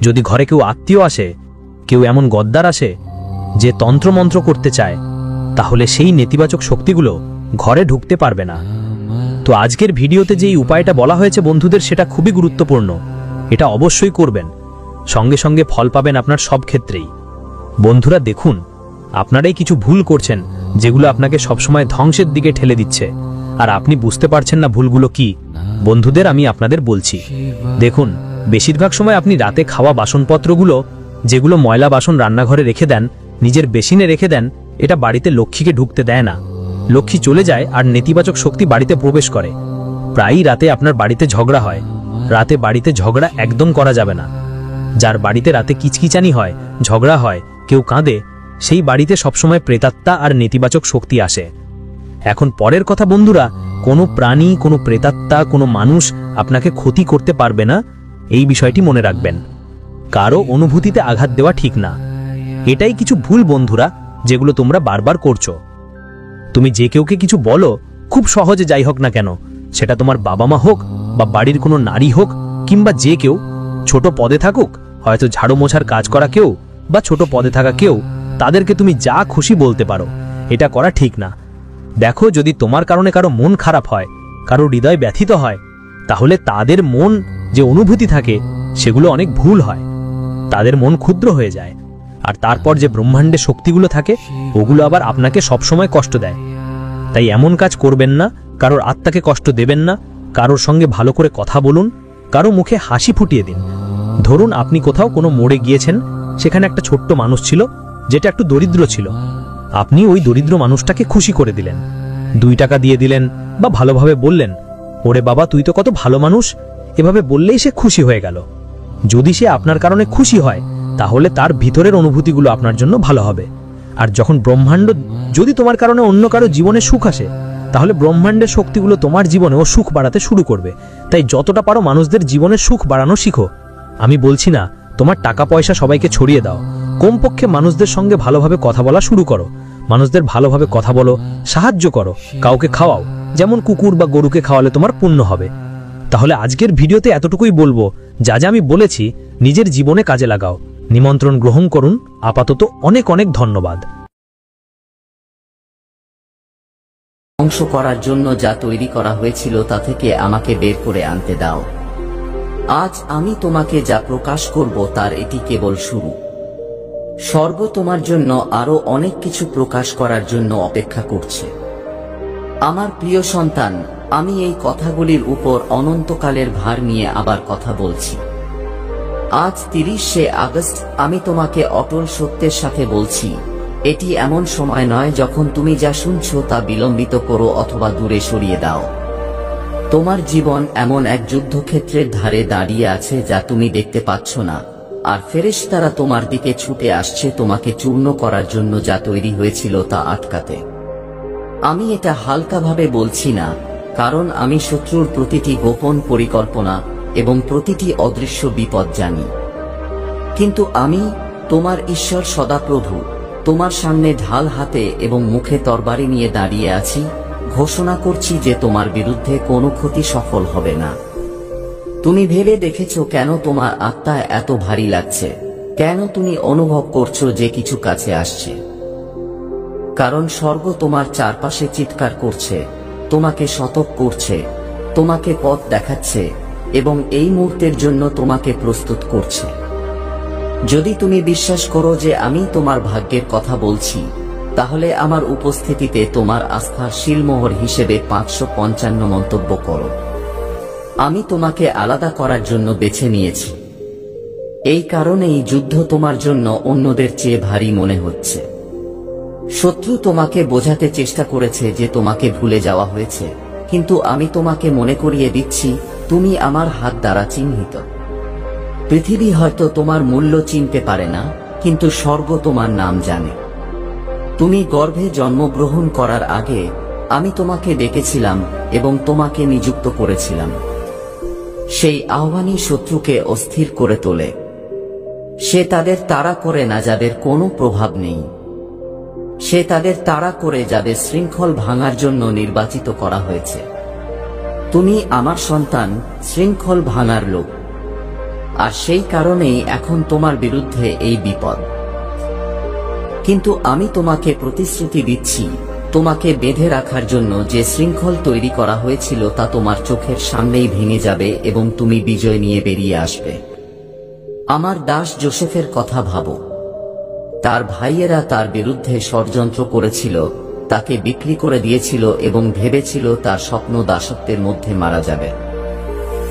যদি ঘরে কেউ আত্মীয় আসে, কেউ এমন গদ্দার আসে যে তন্ত্রমন্ত্র করতে চায়, তাহলে সেই নেতিবাচক শক্তিগুলো ঘরে ঢুকতে পারবে না। তো আজকের ভিডিওতে যেই উপায়টা বলা হয়েছে বন্ধুদের, সেটা খুবই গুরুত্বপূর্ণ। এটা অবশ্যই করবেন, সঙ্গে সঙ্গে ফল পাবেন আপনার সব ক্ষেত্রেই। বন্ধুরা দেখুন, আপনারাই কিছু ভুল করছেন যেগুলো আপনাকে সবসময় ধ্বংসের দিকে ঠেলে দিচ্ছে, আর আপনি বুঝতে পারছেন না ভুলগুলো কি। বন্ধুদের আমি আপনাদের বলছি, দেখুন, বেশিরভাগ সময় আপনি রাতে খাওয়া বাসনপত্রগুলো, যেগুলো ময়লা বাসন রান্নাঘরে রেখে দেন, নিজের বেসিনে রেখে দেন, এটা বাড়িতে লক্ষ্মীকে ঢুকতে দেয় না। লক্ষ্মী চলে যায় আর নেতিবাচক শক্তি বাড়িতে প্রবেশ করে। প্রায়ই রাতে আপনার বাড়িতে ঝগড়া হয়। রাতে বাড়িতে ঝগড়া একদম করা যাবে না। যার বাড়িতে রাতে কিচকিচানি হয়, ঝগড়া হয়, কেউ কাঁদে, সেই বাড়িতে সবসময় প্রেতাত্মা আর নেতিবাচক শক্তি আসে। এখন পরের কথা বন্ধুরা, কোনো প্রাণী, কোনো প্রেতাত্মা, কোনো মানুষ আপনাকে ক্ষতি করতে পারবে না, এই বিষয়টি মনে রাখবেন। কারো অনুভূতিতে আঘাত দেওয়া ঠিক না। এটাই কিছু ভুল বন্ধুরা, যেগুলো তোমরা বারবার করছো। তুমি যে কেউকে কিছু বলো, খুব সহজে যাই হোক না কেন, সেটা তোমার বাবা মা হোক বা বাড়ির কোনো নারী হোক, কিংবা যে কেউ ছোট পদে থাকুক, হয়তো ঝাড়ু মোছার কাজ করা কেউ বা ছোট পদে থাকা কেউ, তাদেরকে তুমি যা খুশি বলতে পারো। এটা করা ঠিক না। দেখো, যদি তোমার কারণে কারো মন খারাপ হয়, কারো হৃদয় ব্যথিত হয়, তাহলে তাদের মন যে অনুভূতি থাকে সেগুলো অনেক ভুল হয়। তাদের মন ক্ষুদ্র হয়ে যায়, আর তারপর যে ব্রহ্মাণ্ডে শক্তিগুলো থাকে ওগুলো আবার আপনাকে সবসময় কষ্ট দেয়। তাই এমন কাজ করবেন না, কারোর আত্মাকে কষ্ট দেবেন না। কারোর সঙ্গে ভালো করে কথা বলুন, কারো মুখে হাসি ফুটিয়ে দিন। ধরুন আপনি কোথাও কোনো মোড়ে গিয়েছেন, সেখানে একটা ছোট্ট মানুষ ছিল যেটা একটু দরিদ্র ছিল। আপনি ওই দরিদ্র মানুষটাকে খুশি করে দিলেন, 2 টাকা দিয়ে দিলেন বা ভালোভাবে বললেন, ওরে বাবা তুই তো কত ভালো মানুষ, এভাবে বললেই সে খুশি হয়ে গেল। যদি সে আপনার কারণে খুশি হয়, তাহলে তার ভিতরের অনুভূতিগুলো আপনার জন্য ভালো হবে। আর যখন ব্রহ্মাণ্ড, যদি তোমার কারণে অন্য কারো জীবনে সুখ আসে, তাহলে ব্রহ্মাণ্ডের শক্তিগুলো তোমার জীবনেও সুখ বাড়াতে শুরু করবে। তাই যতটা পারো মানুষদের জীবনে সুখ বাড়ানো শিখো। আমি বলছি না তোমার টাকা পয়সা সবাইকে ছড়িয়ে দাও, কমপক্ষে মানুষদের সঙ্গে ভালোভাবে কথা বলা শুরু করো। মানুষদের ভালোভাবে কথা বলো, সাহায্য করো, কাউকে খাওয়াও, যেমন কুকুর বা গরুকে খাওয়ালে তোমার পুণ্য হবে। তাহলে আজকের ভিডিওতে এতটুকুই বলবো, যা যা আমি বলেছি নিজের জীবনে কাজে লাগাও। নিমন্ত্রণ গ্রহণ করুন। আপাতত অনেক অনেক ধন্যবাদ। ধ্বংস করার জন্য যা তৈরি করা হয়েছিল তা থেকে আমাকে বের করে আনতে দাও। আজ আমি তোমাকে যা প্রকাশ করব তার এটি কেবল শুরু। স্বর্গ তোমার জন্য আরো অনেক কিছু প্রকাশ করার জন্য অপেক্ষা করছে। আমার প্রিয় সন্তান, আমি এই কথাগুলির উপর অনন্তকালের ভার নিয়ে আবার কথা বলছি। আজ 30শে আগস্ট আমি তোমাকে অটল সত্যের সাথে বলছি, এটি এমন সময় নয় যখন তুমি যা শুনছো তা বিলম্বিত করো অথবা দূরে সরিয়ে দাও। তোমার জীবন এমন এক যুদ্ধক্ষেত্রের ধারে দাঁড়িয়ে আছে যা তুমি দেখতে পাচ্ছ না, আর ফেরেশতারা তোমার দিকে ছুটে আসছে তোমাকে চূর্ণ করার জন্য যা তৈরি হয়েছিল তা আটকাতে। আমি এটা হালকাভাবে বলছি না, কারণ আমি শত্রুর প্রতিটি গোপন পরিকল্পনা এবং প্রতিটি অদৃশ্য বিপদ জানি। কিন্তু আমি, তোমার ঈশ্বর সদাপ্রভু, তোমার সামনে ঢাল হাতে এবং মুখে তরবারি নিয়ে দাঁড়িয়ে আছি, ঘোষণা করছি যে তোমার বিরুদ্ধে কোনো ক্ষতি সফল হবে না। তুমি ভেবে দেখেছো কেন তোমার আত্মায় এত ভারী লাগছে? কেন তুমি অনুভব করছো যে কিছু কাছে আসছে? কারণ স্বর্গ তোমার চারপাশে চিৎকার করছে, তোমাকে সতর্ক করছে, তোমাকে পথ দেখাচ্ছে এবং এই মুহূর্তের জন্য তোমাকে প্রস্তুত করছে। যদি তুমি বিশ্বাস করো যে আমি তোমার ভাগ্যের কথা বলছি, তাহলে আমার উপস্থিতিতে তোমার আস্থার শিলমোহর হিসেবে 555 মন্তব্য করো। আমি তোমাকে আলাদা করার জন্য বেছে নিয়েছি। এই কারণেই যুদ্ধ তোমার জন্য অন্যদের চেয়ে ভারী মনে হচ্ছে। শত্রু তোমাকে বোঝাতে চেষ্টা করেছে যে তোমাকে ভুলে যাওয়া হয়েছে, কিন্তু আমি তোমাকে মনে করিয়ে দিচ্ছি তুমি আমার হাত দ্বারা চিহ্নিত। পৃথিবী হয়তো তোমার মূল্য চিনতে পারে না, কিন্তু স্বর্গ তোমার নাম জানে। তুমি গর্ভে জন্মগ্রহণ করার আগে আমি তোমাকে ডেকেছিলাম এবং তোমাকে নিযুক্ত করেছিলাম। সেই আহ্বানই শত্রুকে অস্থির করে তোলে। সে তাদের তাড়া করে না যাদের কোনো প্রভাব নেই, সে তাদের তাড়া করে যাদের শৃঙ্খল ভাঙার জন্য নির্বাচিত করা হয়েছে। তুমি আমার সন্তান, শৃঙ্খল ভাঙার লোক, আর সেই কারণেই এখন তোমার বিরুদ্ধে এই বিপদ। কিন্তু আমি তোমাকে প্রতিশ্রুতি দিচ্ছি, তোমাকে বেঁধে রাখার জন্য যে শৃঙ্খল তৈরি করা হয়েছিল তা তোমার চোখের সামনেই ভেঙে যাবে এবং তুমি বিজয় নিয়ে বেরিয়ে আসবে। আমার দাস যোসেফের কথা ভাবো। তার ভাইয়েরা তার বিরুদ্ধে ষড়যন্ত্র করেছিল, তাকে বিক্রি করে দিয়েছিল এবং ভেবেছিল তার স্বপ্ন দাসত্বের মধ্যে মারা যাবে।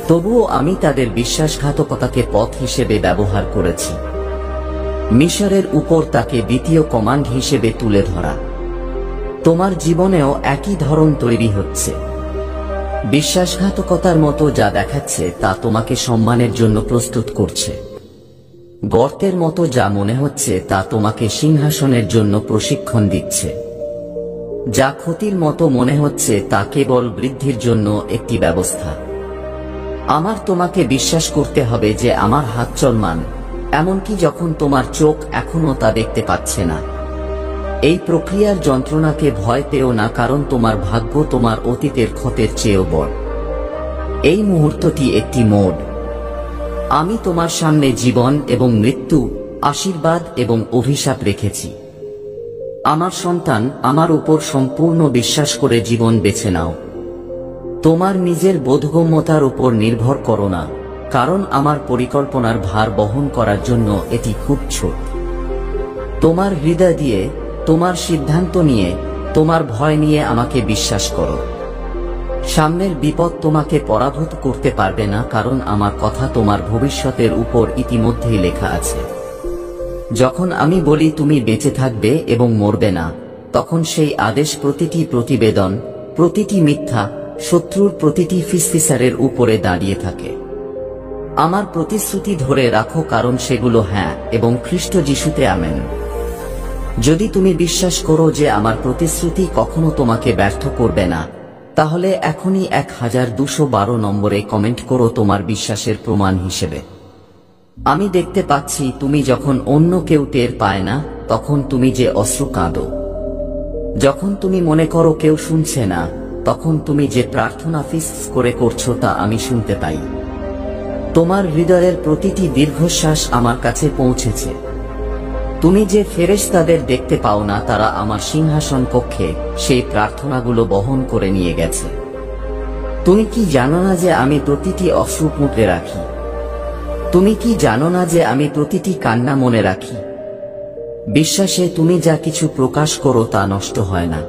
তবুও আমি তাদের বিশ্বাসঘাতকতাকে পথ হিসেবে ব্যবহার করেছি, মিশরের উপর তাকে দ্বিতীয় কমান্ড হিসেবে তুলে ধরা। তোমার জীবনেও একই ধরন তৈরি হচ্ছে। বিশ্বাসঘাতকতার মতো যা দেখাচ্ছে তা তোমাকে সম্মানের জন্য প্রস্তুত করছে। গর্তের মতো যা মনে হচ্ছে তা তোমাকে সিংহাসনের জন্য প্রশিক্ষণ দিচ্ছে। যা ক্ষতির মতো মনে হচ্ছে তা কেবল বৃদ্ধির জন্য একটি ব্যবস্থা। আমার তোমাকে বিশ্বাস করতে হবে যে আমার হাত চলমান, এমনকি যখন তোমার চোখ এখনো তা দেখতে পাচ্ছে না। এই প্রক্রিয়ার যন্ত্রণাকে ভয় পেও না, কারণ তোমার ভাগ্য তোমার অতীতের ক্ষতের চেয়েও বড়। এই মুহূর্তটি একটি মোড়। আমি তোমার সামনে জীবন এবং মৃত্যু, আশীর্বাদ এবং অভিশাপ রেখেছি। আমার সন্তান, আমার উপর সম্পূর্ণ বিশ্বাস করে জীবন বেছে নাও। তোমার নিজের বোধগম্যতার উপর নির্ভর করো না, কারণ আমার পরিকল্পনার ভার বহন করার জন্য এটি খুব ছোট। তোমার হৃদয় দিয়ে, তোমার সিদ্ধান্ত নিয়ে, তোমার ভয় নিয়ে আমাকে বিশ্বাস করো। সামনের বিপদ তোমাকে পরাভূত করতে পারবে না, কারণ আমার কথা তোমার ভবিষ্যতের উপর ইতিমধ্যেই লেখা আছে। যখন আমি বলি তুমি বেঁচে থাকবে এবং মরবে না, তখন সেই আদেশ প্রতিটি প্রতিবেদন, প্রতিটি মিথ্যা, শত্রুর প্রতিটি ফিসফিসারের উপরে দাঁড়িয়ে থাকে। আমার প্রতিশ্রুতি ধরে রাখো, কারণ সেগুলো হ্যাঁ এবং খ্রিস্ট যিশুতে আমেন। যদি তুমি বিশ্বাস করো যে আমার প্রতিশ্রুতি কখনো তোমাকে ব্যর্থ করবে না, তাহলে এখনই 1212 নম্বরে কমেন্ট করো তোমার বিশ্বাসের প্রমাণ হিসেবে। আমি দেখতে পাচ্ছি তুমি যখন অন্য কেউ টের পায় না, তখন তুমি যে অশ্রু কাঁদো। যখন তুমি মনে করো কেউ শুনছে না, তখন তুমি যে প্রার্থনা ফিস করে করছো তা আমি শুনতে পাই। তোমার হৃদয়ের প্রতিটি দীর্ঘশ্বাস আমার কাছে পৌঁছেছে। তুমি যে ফেরেশতাদের দেখতে পাও না, তারা আমার সিংহাসন কক্ষে সেই প্রার্থনাগুলো বহন করে নিয়ে গেছে। তুমি কি জানো না যে আমি প্রতিটি অশ্রু মুদ্রে রাখি? তুমি কি জানো না যে আমি প্রতিটি কান্না মনে রাখি? বিশ্বাসে তুমি যা কিছু প্রকাশ করো তা নষ্ট হয় না।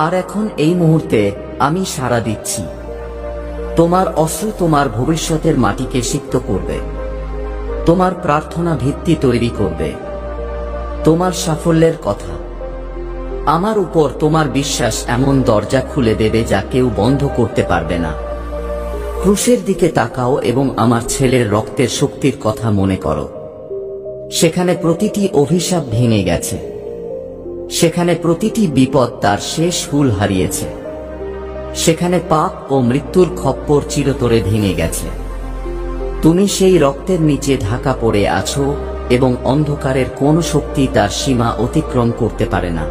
আর এখন এই মুহূর্তে আমি সাড়া দিচ্ছি। তোমার অশ্রু তোমার ভবিষ্যতের মাটিকে সিক্ত করবে, তোমার প্রার্থনা ভিত্তি তৈরি করবে, তোমার সাফল্যের কথা। আমার উপর তোমার বিশ্বাস এমন দরজা খুলে দেবে যা কেউ বন্ধ করতে পারবে না। ক্রুশের দিকে তাকাও এবং আমার ছেলের রক্তের শক্তির কথা মনে করো। সেখানে প্রতিটি অভিশাপ ভেঙে গেছে, সেখানে প্রতিটি বিপদ তার শেষ হুল হারিয়েছে, সেখানে পাপ ও মৃত্যুর খপ্পর চিরতরে ভেঙে গেছে। তুমি সেই রক্তের নিচে ঢাকা পড়ে আছো এবং অন্ধকারের কোন শক্তি তার সীমা অতিক্রম করতে পারে না।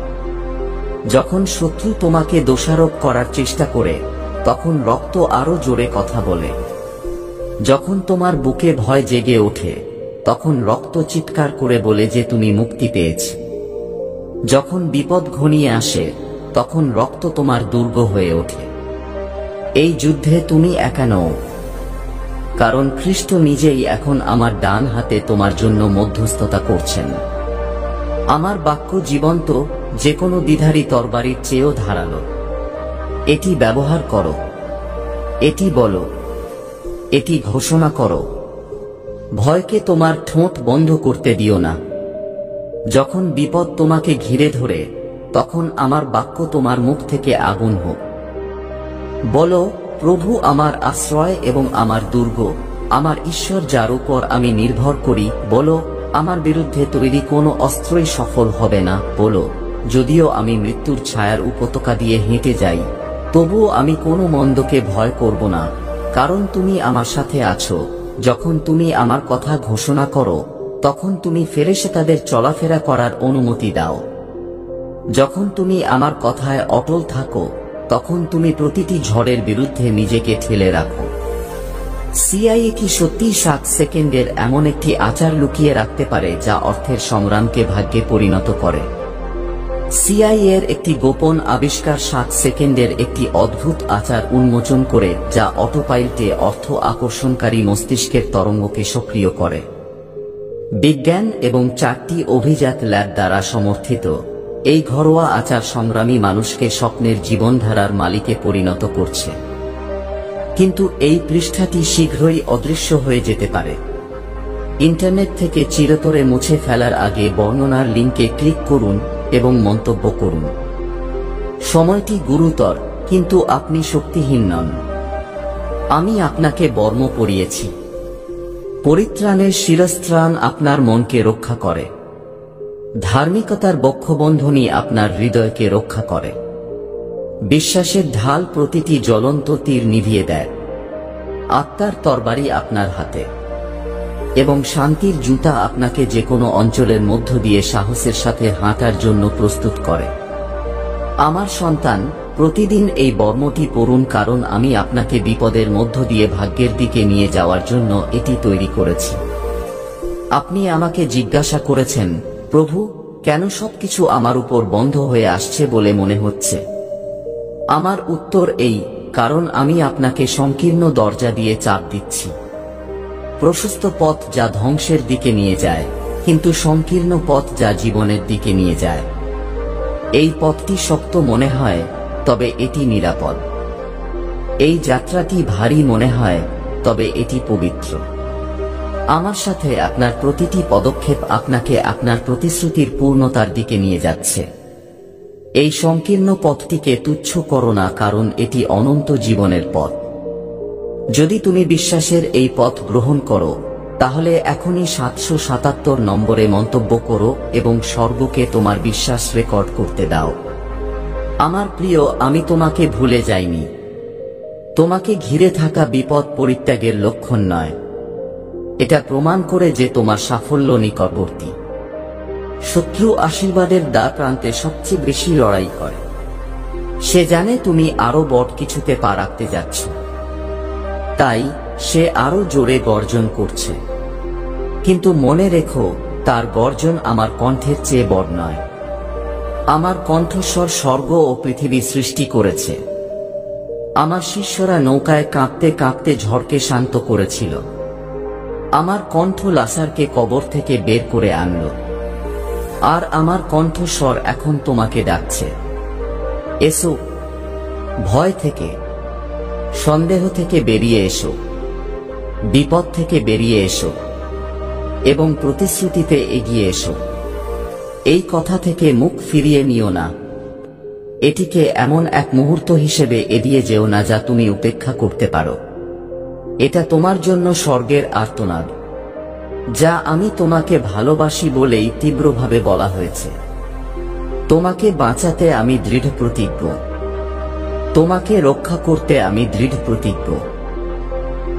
যখন শত্রু তোমাকে দোষারোপ করার চেষ্টা করে, তখন রক্ত আরো জোরে কথা বলে। যখন তোমার বুকে ভয় জেগে ওঠে, তখন রক্ত চিৎকার করে বলে যে তুমি মুক্তি পেয়েছ। যখন বিপদ ঘনিয়ে আসে, তখন রক্ত তোমার দুর্গ হয়ে ওঠে। এই যুদ্ধে তুমি একা নও, কারণ খ্রিস্ট নিজেই এখন আমার ডান হাতে তোমার জন্য মধ্যস্থতা করছেন। আমার বাক্য জীবন্ত, যে কোনো দ্বিধারী তরবারির চেয়েও ধারালো। এটি ব্যবহার করো, এটি বলো, এটি ঘোষণা করো। ভয়কে তোমার ঠোঁট বন্ধ করতে দিও না। যখন বিপদ তোমাকে ঘিরে ধরে, তখন আমার বাক্য তোমার মুখ থেকে আগুন হোক। বলো, প্রভু আমার আশ্রয় এবং আমার দুর্গ, আমার ঈশ্বর যার উপর আমি নির্ভর করি। বলো, আমার বিরুদ্ধে তৈরি কোনো অস্ত্রই সফল হবে না। বলো, যদিও আমি মৃত্যুর ছায়ার উপত্যকা দিয়ে হেঁটে যাই, তবুও আমি কোনো মন্দকে ভয় করব না, কারণ তুমি আমার সাথে আছো। যখন তুমি আমার কথা ঘোষণা করো তখন তুমি ফেরেশতাদের চলাফেরা করার অনুমতি দাও। যখন তুমি আমার কথায় অটল থাকো তখন তুমি প্রতিটি ঝড়ের বিরুদ্ধে নিজেকে ঠেলে রাখো। সিআইএ কি সত্যি 7 সেকেন্ডের এমন একটি আচার লুকিয়ে রাখতে পারে যা অর্থের সংগ্রামকে ভাগ্যে পরিণত করে? সিআইএ এর একটি গোপন আবিষ্কার 7 সেকেন্ডের একটি অদ্ভুত আচার উন্মোচন করে যা অটোপাইলটে অর্থ আকর্ষণকারী মস্তিষ্কের তরঙ্গকে সক্রিয় করে। বিজ্ঞান এবং 4টি অভিজাত ল্যাব দ্বারা সমর্থিত এই ঘরোয়া আচার সংগ্রামী মানুষকে স্বপ্নের জীবনধারার মালিকে পরিণত করছে। কিন্তু এই পৃষ্ঠাটি শীঘ্রই অদৃশ্য হয়ে যেতে পারে। ইন্টারনেট থেকে চিরতরে মুছে ফেলার আগে বর্ণনার লিঙ্কে ক্লিক করুন এবং মন্তব্য করুন। সময়টি গুরুতর, কিন্তু আপনি শক্তিহীন নন। আমি আপনাকে বর্ম পরিয়েছি। পরিত্রাণের শিরস্ত্রাণ আপনার মনকে রক্ষা করে। ধার্মিকতার বক্ষবন্ধনী আপনার হৃদয়কে রক্ষা করে। বিশ্বাসের ঢাল প্রতিটি জ্বলন্ত তীর নিভিয়ে দেয়। আত্মার তরবারি আপনার হাতে এবং শান্তির জুতা আপনাকে যে কোনো অঞ্চলের মধ্য দিয়ে সাহসের সাথে হাঁটার জন্য প্রস্তুত করে। আমার সন্তান, প্রতিদিন এই বর্মটি পড়ুন, কারণ আমি আপনাকে বিপদের মধ্য দিয়ে ভাগ্যের দিকে নিয়ে যাওয়ার জন্য এটি তৈরি করেছি। আপনি আমাকে জিজ্ঞাসা করেছেন, প্রভু, কেন সবকিছু আমার উপর বন্ধ হয়ে আসছে বলে মনে হচ্ছে? আমার উত্তর এই, কারণ আমি আপনাকে সংকীর্ণ দরজা দিয়ে চাপ দিচ্ছি। প্রশস্ত পথ যা ধ্বংসের দিকে নিয়ে যায়, কিন্তু সংকীর্ণ পথ যা জীবনের দিকে নিয়ে যায়। এই পথটি শক্ত মনে হয়, তবে এটি নিরাপদ। এই যাত্রাটি ভারী মনে হয়, তবে এটি পবিত্র। আমার সাথে আপনার প্রতিটি পদক্ষেপ আপনাকে আপনার প্রতিশ্রুতির পূর্ণতার দিকে নিয়ে যাচ্ছে। এই সংকীর্ণ পথটিকে তুচ্ছ করো না, কারণ এটি অনন্ত জীবনের পথ। যদি তুমি বিশ্বাসের এই পথ গ্রহণ করো, তাহলে এখনই 777 নম্বরে মন্তব্য করো এবং স্বর্গকে তোমার বিশ্বাস রেকর্ড করতে দাও। আমার প্রিয়, আমি তোমাকে ভুলে যাইনি। তোমাকে ঘিরে থাকা বিপদ পরিত্যাগের লক্ষণ নয়, এটা প্রমাণ করে যে তোমার সাফল্য নিকটবর্তী। শত্রু আশীর্বাদের দ্বার প্রান্তে সবচেয়ে বেশি লড়াই করে। সে জানে তুমি আরো বড় কিছুতে পা রাখতে যাচ্ছ, তাই সে আরো জোরে গর্জন করছে। কিন্তু মনে রেখো, তার গর্জন আমার কণ্ঠের চেয়ে বড় নয়। আমার কণ্ঠস্বর স্বর্গ ও পৃথিবী সৃষ্টি করেছে। আমার শিষ্যরা নৌকায় কাঁপতে কাঁপতে ঝড়কে শান্ত করেছিল। আমার কণ্ঠ লাসারকে কবর থেকে বের করে আনল। আর আমার কণ্ঠস্বর এখন তোমাকে ডাকছে, এসো। ভয় থেকে, সন্দেহ থেকে বেরিয়ে এসো, বিপদ থেকে বেরিয়ে এসো এবং প্রতিশ্রুতিতে এগিয়ে এসো। এই কথা থেকে মুখ ফিরিয়ে নিও না। এটিকে এমন এক মুহূর্ত হিসেবে এড়িয়ে যেও না যা তুমি উপেক্ষা করতে পারো। এটা তোমার জন্য স্বর্গের আর্তনাদ, যা আমি তোমাকে ভালোবাসি বলেই তীব্রভাবে বলা হয়েছে। তোমাকে বাঁচাতে আমি দৃঢ় প্রতিজ্ঞ। তোমাকে রক্ষা করতে আমি দৃঢ় প্রতিজ্ঞ।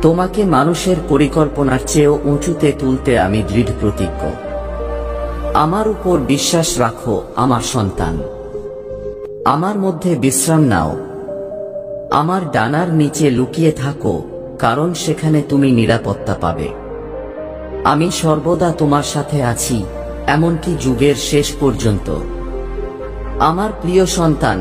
তোমাকে মানুষের পরিকল্পনার চেয়েও উঁচুতে তুলতে আমি দৃঢ় প্রতিজ্ঞ। আমার উপর বিশ্বাস রাখো, আমার সন্তান। আমার মধ্যে বিশ্রাম নাও। আমার ডানার নিচে লুকিয়ে থাকো, কারণ সেখানে তুমি নিরাপত্তা পাবে। আমি সর্বদা তোমার সাথে আছি, এমনকি যুগের শেষ পর্যন্ত। আমার প্রিয় সন্তান,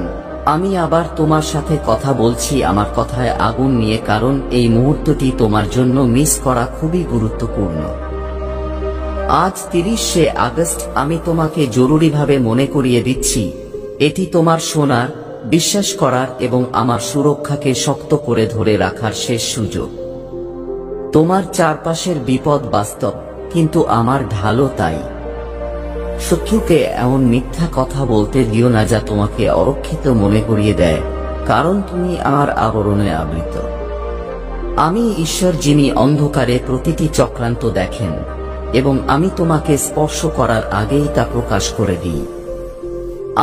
আমি আবার তোমার সাথে কথা বলছি আমার কথায় আগুন নিয়ে, কারণ এই মুহূর্তটি তোমার জন্য মিস করা খুবই গুরুত্বপূর্ণ। আজ 30শে আগস্ট আমি তোমাকে জরুরিভাবে মনে করিয়ে দিচ্ছি, এটি তোমার শোনার, বিশ্বাস করার এবং আমার সুরক্ষাকে শক্ত করে ধরে রাখার শেষ সুযোগ। তোমার চারপাশের বিপদ বাস্তব, কিন্তু আমার ঢালও তাই। শত্রুকে এমন মিথ্যা কথা বলতে দিও না যা তোমাকে অরক্ষিত মনে করিয়ে দেয়, কারণ তুমি আমার আবরণে আবৃত। আমি ঈশ্বর, যিনি অন্ধকারে প্রতিটি চক্রান্ত দেখেন, এবং আমি তোমাকে স্পর্শ করার আগেই তা প্রকাশ করে দিই।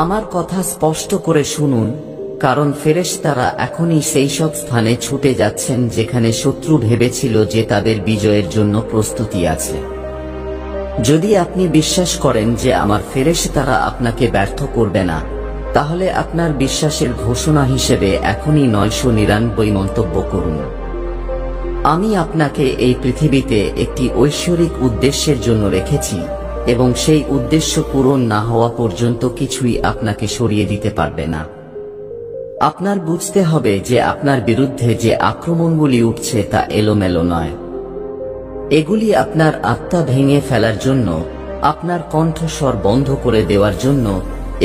আমার কথা স্পষ্ট করে শুনুন, কারণ ফেরেশতারা এখনই সেই সব স্থানে ছুটে যাচ্ছেন যেখানে শত্রু ভেবেছিল যে তাদের বিজয়ের জন্য প্রস্তুতি আছে। যদি আপনি বিশ্বাস করেন যে আমার ফেরেশতারা আপনাকে ব্যর্থ করবে না, তাহলে আপনার বিশ্বাসের ঘোষণা হিসেবে এখনই 999 মন্তব্য করুন। আমি আপনাকে এই পৃথিবীতে একটি ঐশ্বরিক উদ্দেশ্যের জন্য রেখেছি এবং সেই উদ্দেশ্য পূরণ না হওয়া পর্যন্ত কিছুই আপনাকে সরিয়ে দিতে পারবে না। আপনার বুঝতে হবে যে আপনার বিরুদ্ধে যে আক্রমণগুলি উঠছে তা এলোমেলো নয়। এগুলি আপনার আত্মা ভেঙে ফেলার জন্য, আপনার কণ্ঠস্বর বন্ধ করে দেওয়ার জন্য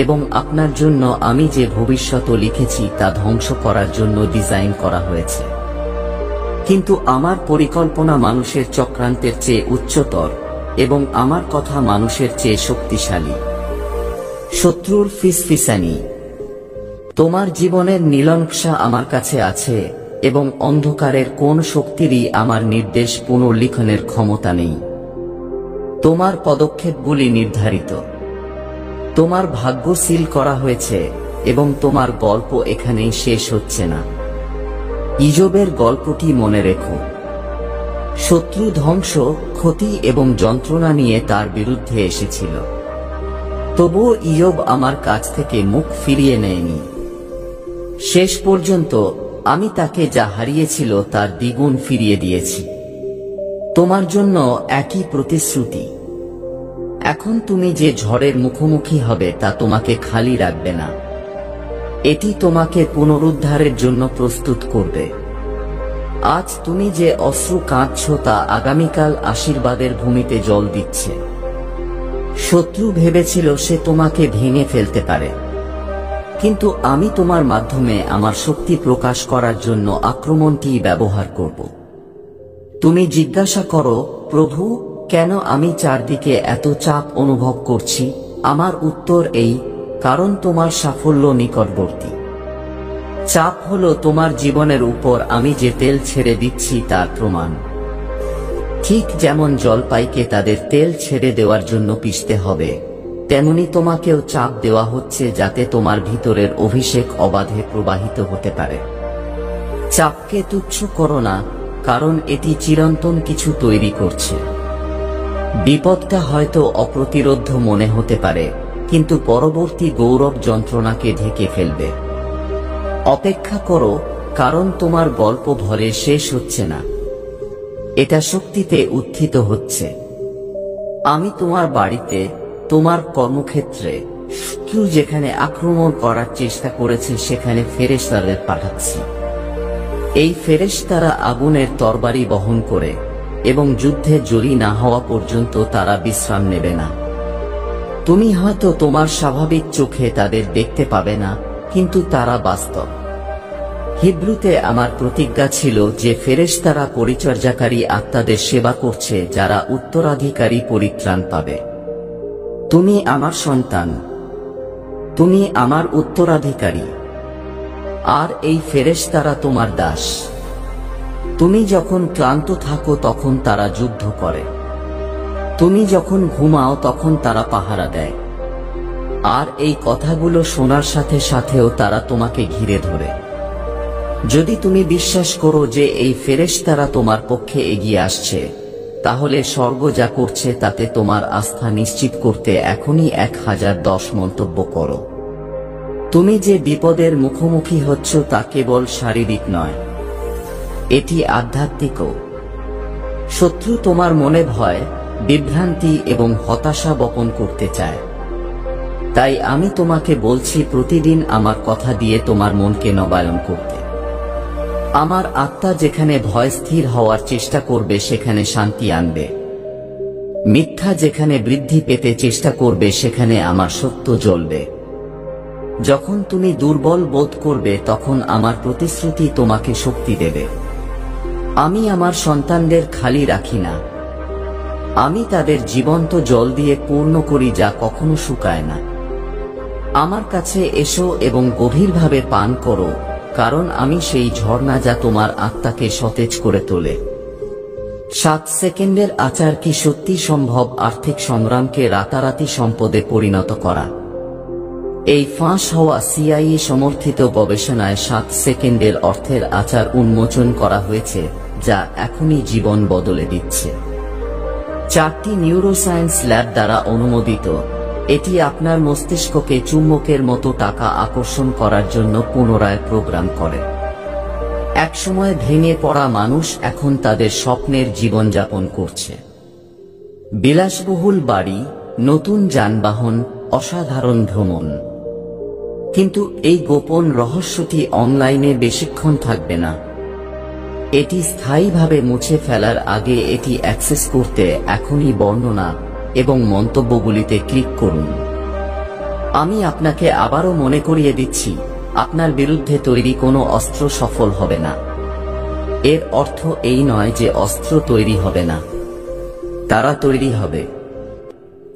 এবং আপনার জন্য আমি যে ভবিষ্যৎ লিখেছি তা ধ্বংস করার জন্য ডিজাইন করা হয়েছে। কিন্তু আমার পরিকল্পনা মানুষের চক্রান্তের চেয়ে উচ্চতর এবং আমার কথা মানুষের চেয়ে শক্তিশালী। শত্রুর ফিসফিসানি। তোমার জীবনের নীলনকশা আমার কাছে আছে এবং অন্ধকারের কোন শক্তিরই আমার নির্দেশ পুনর্লিখনের ক্ষমতা নেই। তোমার পদক্ষেপগুলি নির্ধারিত, তোমার ভাগ্য সিল করা হয়েছে এবং তোমার গল্প এখানেই শেষ হচ্ছে না। ইজবের গল্পটি মনে রেখো। শত্রু ধ্বংস, ক্ষতি এবং যন্ত্রণা নিয়ে তার বিরুদ্ধে এসেছিল, তবুও ইজব আমার কাছ থেকে মুখ ফিরিয়ে নেয়নি। শেষ পর্যন্ত আমি তাকে যা হারিয়েছিল তার দ্বিগুণ ফিরিয়ে দিয়েছি। তোমার জন্য একই প্রতিশ্রুতি। এখন তুমি যে ঝড়ের মুখোমুখি হবে তা তোমাকে খালি রাখবে না, এটি তোমাকে পুনরুদ্ধারের জন্য প্রস্তুত করবে। আজ তুমি যে অশ্রু কাঁদছ তা আগামীকাল আশীর্বাদের ভূমিতে জল দিচ্ছে। শত্রু ভেবেছিল সে তোমাকে ভেঙে ফেলতে পারে, কিন্তু আমি তোমার মাধ্যমে আমার শক্তি প্রকাশ করার জন্য আক্রমণটি ব্যবহার করব। তুমি জিজ্ঞাসা করো, প্রভু, কেন আমি চারদিকে এত চাপ অনুভব করছি? আমার উত্তর এই, কারণ তোমার সাফল্য নিকটবর্তী। চাপ হলো তোমার জীবনের উপর আমি যে তেল ছেড়ে দিচ্ছি তার প্রমাণ। ঠিক যেমন জলপাইকে তাদের তেল ছেড়ে দেওয়ার জন্য পিষতে হবে, তেমনি তোমাকেও চাপ দেওয়া হচ্ছে যাতে তোমার ভিতরের অভিষেক অবাধে প্রবাহিত হতে পারে। চাপকে তুচ্ছ করো না, কারণ এটি চিরন্তন কিছু তৈরি করছে। বিপদটা হয়তো অপ্রতিরোধ্য মনে হতে পারে, কিন্তু পরবর্তী গৌরব যন্ত্রণাকে ঢেকে ফেলবে। অপেক্ষা করো, কারণ তোমার গল্প ভরে শেষ হচ্ছে না, এটা শক্তিতে উত্থিত হচ্ছে। আমি তোমার বাড়িতে, তোমার কর্মক্ষেত্রে, শত্রু যেখানে আক্রমণ করার চেষ্টা করেছে সেখানে ফেরেশতাদের পাঠাচ্ছি। এই ফেরেশতারা আগুনের তরবারি বহন করে এবং যুদ্ধে জয়ী না হওয়া পর্যন্ত তারা বিশ্রাম নেবে না। তুমি হয়তো তোমার স্বাভাবিক চোখে তাদের দেখতে পাবে না, কিন্তু তারা বাস্তব। হিব্রুতে আমার প্রতিজ্ঞা ছিল যে ফেরেশতারা পরিচর্যাকারী আত্মাদের সেবা করছে যারা উত্তরাধিকারী পরিত্রাণ পাবে। তুমি আমার সন্তান, তুমি আমার উত্তরাধিকারী, আর এই ফেরেশতারা তোমার দাস। তুমি যখন ক্লান্ত থাকো তখন তারা যুদ্ধ করে, তুমি যখন ঘুমাও তখন তারা পাহারা দেয়, আর এই কথাগুলো শোনার সাথে সাথেও তারা তোমাকে ঘিরে ধরে। যদি তুমি বিশ্বাস করো যে এই ফেরেশতারা তোমার পক্ষে এগিয়ে আসছে, তাহলে স্বর্গ যা করছে তাতে তোমার আস্থা নিশ্চিত করতে এখনই 1010 মন্তব্য করো। তুমি যে বিপদের মুখোমুখি হচ্ছ তা কেবল শারীরিক নয়, এটি আধ্যাত্মিকও। শত্রু তোমার মনে ভয়, বিভ্রান্তি এবং হতাশা বপন করতে চায়। তাই আমি তোমাকে বলছি প্রতিদিন আমার কথা দিয়ে তোমার মনকে নবায়ন করতে। আমার আত্মা যেখানে ভয় স্থির হওয়ার চেষ্টা করবে সেখানে শান্তি আনবে। মিথ্যা যেখানে বৃদ্ধি পেতে চেষ্টা করবে সেখানে আমার সত্য জ্বলবে। যখন তুমি দুর্বল বোধ করবে তখন আমার প্রতিশ্রুতি তোমাকে শক্তি দেবে। আমি আমার সন্তানদের খালি রাখি না, আমি তাদের জীবন্ত জল দিয়ে পূর্ণ করি যা কখনো শুকায় না। আমার কাছে এসো এবং গভীরভাবে পান করো, কারণ আমি সেই ঝর্ণা যা তোমার আত্মাকে সতেজ করে তোলে। 7 সেকেন্ডের আচার কি সত্যি সম্ভব আর্থিক সংগ্রামকে রাতারাতি সম্পদে পরিণত করা? এই ফাঁস হওয়া সিআইএ সমর্থিত গবেষণায় 7 সেকেন্ডের অর্থের আচার উন্মোচন করা হয়েছে, যা এখনই জীবন বদলে দিচ্ছে। 4টি নিউরোসায়েন্স ল্যাব দ্বারা অনুমোদিত। এটি আপনার মস্তিষ্ককে চুম্বকের মতো টাকা আকর্ষণ করার জন্য পুনরায় প্রোগ্রাম করে। একসময় ভেঙে পড়া মানুষ এখন তাদের স্বপ্নের জীবনযাপন করছে। বিলাসবহুল বাড়ি, নতুন যানবাহন, অসাধারণ ভ্রমণ। কিন্তু এই গোপন রহস্যটি অনলাইনে বেশিক্ষণ থাকবে না। এটি স্থায়ীভাবে মুছে ফেলার আগে এটি অ্যাক্সেস করতে এখনই বর্ণনা এবং মন্তব্যগুলিতে ক্লিক করুন। আমি আপনাকে আবারও মনে করিয়ে দিচ্ছি, আপনার বিরুদ্ধে তৈরি কোনো অস্ত্র সফল হবে না। এর অর্থ এই নয় যে অস্ত্র তৈরি হবে না, তারা তৈরি হবে।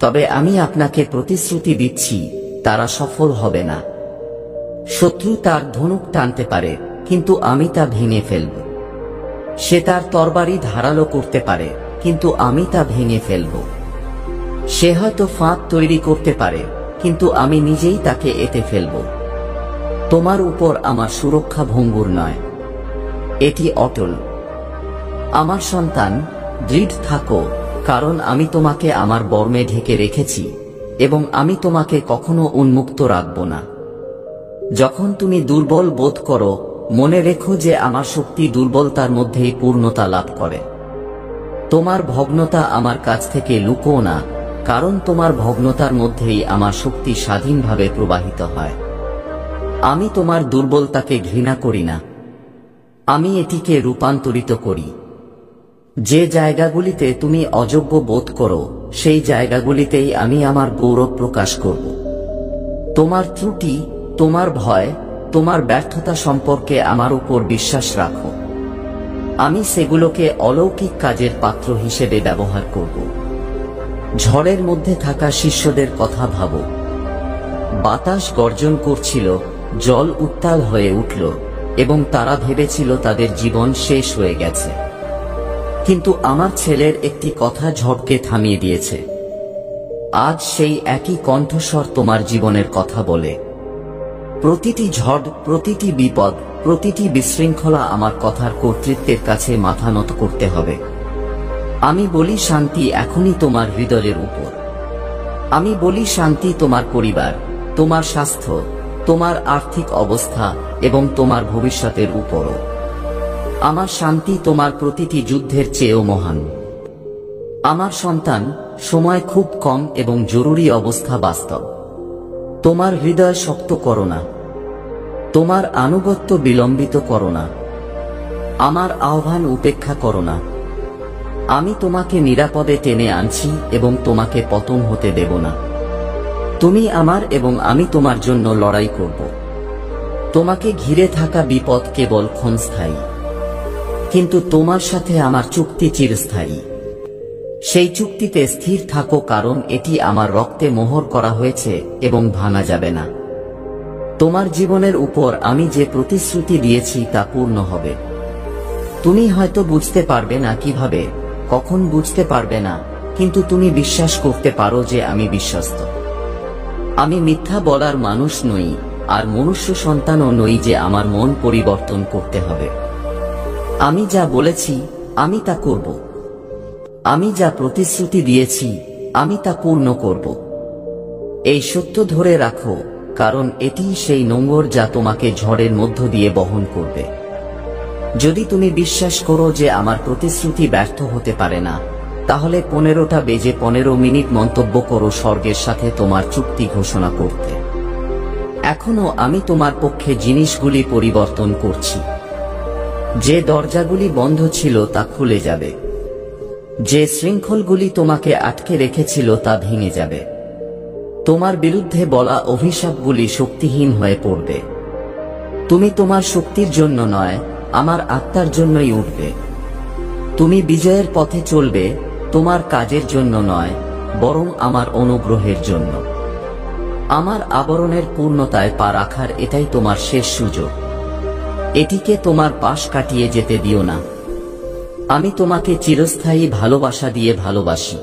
তবে আমি আপনাকে প্রতিশ্রুতি দিচ্ছি, তারা সফল হবে না। শত্রু তার ধনুক টানতে পারে, কিন্তু আমি তা ভেঙে ফেলব। সে তার তরবারি ধারালো করতে পারে, কিন্তু আমি তা ভেঙে ফেলব। সে হয়তো ফাঁদ তৈরি করতে পারে, কিন্তু আমি নিজেই তাকে এঁটে ফেলব। তোমার উপর আমার সুরক্ষা ভঙ্গুর নয়, এটি অটল। আমার সন্তান, দৃঢ় থাকো, কারণ আমি তোমাকে আমার বর্মে ঢেকে রেখেছি এবং আমি তোমাকে কখনো উন্মুক্ত রাখব না। যখন তুমি দুর্বল বোধ করো, মনে রেখো যে আমার শক্তি দুর্বলতার মধ্যেই পূর্ণতা লাভ করে। তোমার ভগ্নতা আমার কাছ থেকে লুকোও না, কারণ তোমার ভগ্নতার মধ্যেই আমার শক্তি স্বাধীনভাবে প্রবাহিত হয়। আমি তোমার দুর্বলতাকে ঘৃণা করি না, আমি এটিকে রূপান্তরিত করি। যে জায়গাগুলিতে তুমি অযোগ্য বোধ করো, সেই জায়গাগুলিতেই আমি আমার গৌরব প্রকাশ করব। তোমার ত্রুটি, তোমার ভয়, তোমার ব্যর্থতা সম্পর্কে আমার উপর বিশ্বাস রাখো। আমি সেগুলোকে অলৌকিক কাজের পাত্র হিসেবে ব্যবহার করব। ঝড়ের মধ্যে থাকা শিষ্যদের কথা ভাবো। বাতাস গর্জন করছিল, জল উত্তাল হয়ে উঠল এবং তারা ভেবেছিল তাদের জীবন শেষ হয়ে গেছে। কিন্তু আমার ছেলের একটি কথা ঝড়কে থামিয়ে দিয়েছে। আজ সেই একই কণ্ঠস্বর তোমার জীবনের কথা বলে। প্রতিটি ঝড়, প্রতিটি বিপদ, প্রতিটি বিশৃঙ্খলা আমার কথার কর্তৃত্বের কাছে মাথা নত করতে হবে। আমি বলি শান্তি এখনই তোমার হৃদয়ের উপর। আমি বলি শান্তি তোমার পরিবার, তোমার স্বাস্থ্য, তোমার আর্থিক অবস্থা এবং তোমার ভবিষ্যতের উপরও। আমার শান্তি তোমার প্রতিটি যুদ্ধের চেয়েও মহান। আমার সন্তান, সময় খুব কম এবং জরুরি অবস্থা বাস্তব। তোমার হৃদয় শক্ত করো না, তোমার আনুগত্য বিলম্বিত করো না, আমার আহ্বান উপেক্ষা করো না। আমি তোমাকে নিরাপদে টেনে আনছি এবং তোমাকে পতন হতে দেব না। তুমি আমার এবং আমি তোমার জন্য লড়াই করব। তোমাকে ঘিরে থাকা বিপদ কেবল ক্ষণস্থায়ী, কিন্তু তোমার সাথে আমার চুক্তি চিরস্থায়ী। সেই চুক্তিতে স্থির থাকো, কারণ এটি আমার রক্তে মোহর করা হয়েছে এবং ভাঙা যাবে না। তোমার জীবনের উপর আমি যে প্রতিশ্রুতি দিয়েছি তা পূর্ণ হবে। তুমি হয়তো বুঝতে পারবে না কিভাবে, কখন বুঝতে পারবে না, কিন্তু তুমি বিশ্বাস করতে পারো যে আমি বিশ্বস্ত। আমি মিথ্যা বলার মানুষ নই, আর মনুষ্য সন্তানও নই যে আমার মন পরিবর্তন করতে হবে। আমি যা বলেছি আমি তা করব। আমি যা প্রতিশ্রুতি দিয়েছি আমি তা পূর্ণ করব। এই সত্য ধরে রাখো, কারণ এটিই সেই নোঙর যা তোমাকে ঝড়ের মধ্য দিয়ে বহন করবে। যদি তুমি বিশ্বাস করো যে আমার প্রতিশ্রুতি ব্যর্থ হতে পারে না, তাহলে 15টা বেজে 15 মিনিট মন্তব্য করো স্বর্গের সাথে তোমার চুক্তি ঘোষণা করতে। এখনো আমি তোমার পক্ষে জিনিসগুলি পরিবর্তন করছি। যে দরজাগুলি বন্ধ ছিল তা খুলে যাবে, যে শৃঙ্খলগুলি তোমাকে আটকে রেখেছিল তা ভেঙে যাবে। তোমার বিরুদ্ধে বলা অভিশাপগুলি শক্তিহীন হয়ে পড়বে। তুমি তোমার শক্তির জন্য নয়, আমার আত্মার জন্যই উঠবে। তুমি বিজয়ের পথে চলবে, তোমার কাজের জন্য নয়, বরং আমার অনুগ্রহের জন্য। আমার আবরণের পূর্ণতায় পা রাখার এটাই তোমার শেষ সুযোগ। এটিকে তোমার পাশ কাটিয়ে যেতে দিও না। আমি তোমাকে চিরস্থায়ী ভালোবাসা দিয়ে ভালোবাসি।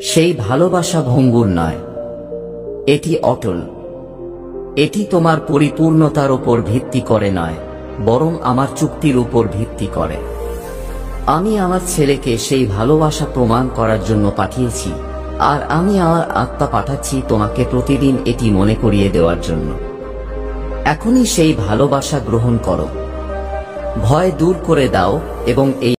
সেই ভালোবাসা ভঙ্গুর নয়, এটি অটল। এটি তোমার পরিপূর্ণতার উপর ভিত্তি করে নয়, বরং আমার চুক্তির উপর ভিত্তি করে। আমি আমার ছেলেকে সেই ভালোবাসা প্রমাণ করার জন্য পাঠিয়েছি, আর আমি আমার আত্মা পাঠাচ্ছি তোমাকে প্রতিদিন এটি মনে করিয়ে দেওয়ার জন্য। এখনই সেই ভালোবাসা গ্রহণ করো, ভয় দূর করে দাও এবং এই